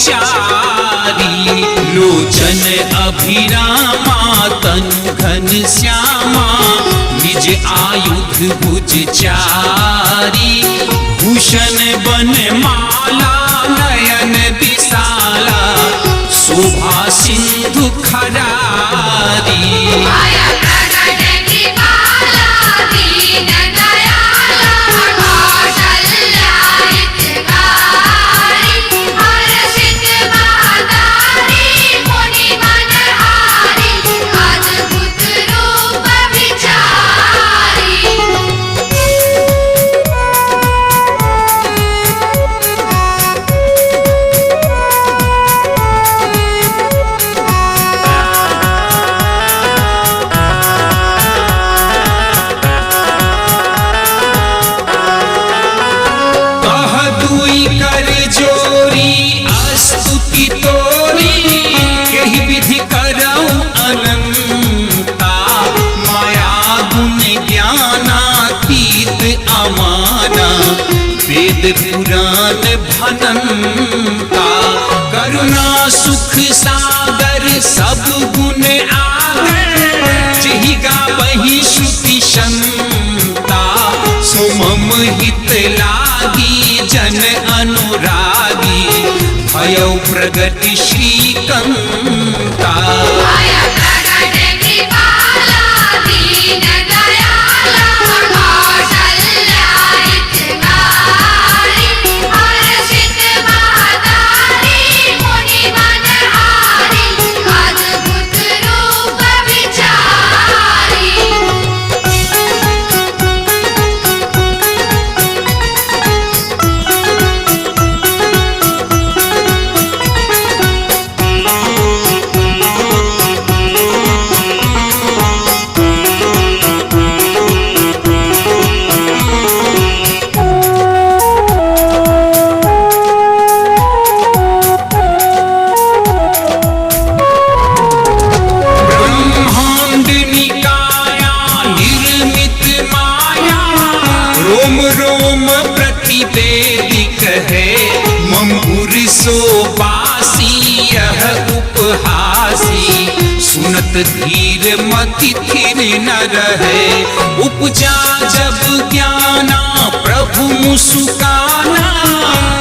विचारी। लोचन अभिरामा तनु घन श्यामा निज आयुध भुज चारी। भूषण बन माला नयन विशाला शोभा सिंधु खरारी। वेद पुराण भनंता करुणा सुख सागर सब गुण आगर। जहि गावहि श्रुति संता सुमम हित लागी जन अनुरागी। भयो प्रगट श्रीकंता सुनत धीर मति थिर न रहे। उपजा जब ज्ञाना प्रभु मुस्काना।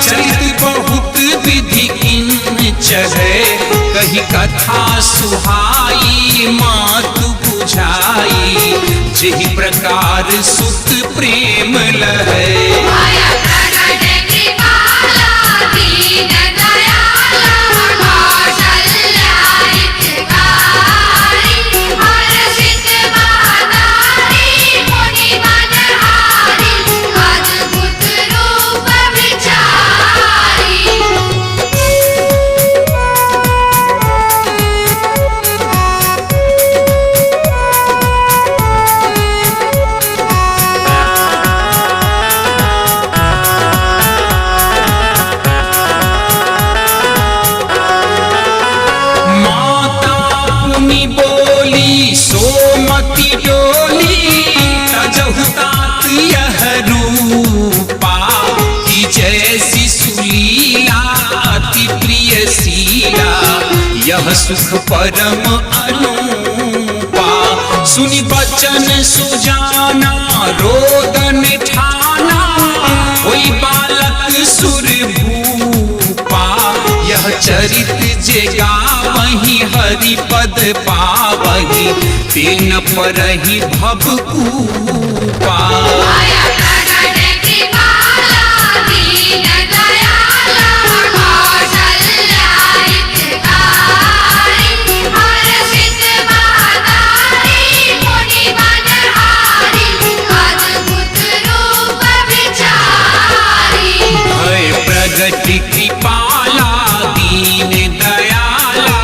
चलित बहुत विधि किन चढ़े कही कथा सुहाई मातु बुझाई। जेहि प्रकार सुत प्रेम लहे। यह सुख परम अनुपा। सुनि बचन सुजाना रोदन ठाना। होई बालक सुर भूपा। यह चरित जे गावहि हरि पद पावहि। तेन परहि भव कूपा। कृपाला दीन दयाला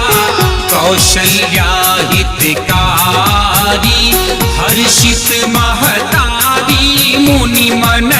कौशल्या हितकारी। हर्षित महतारी मुनि मन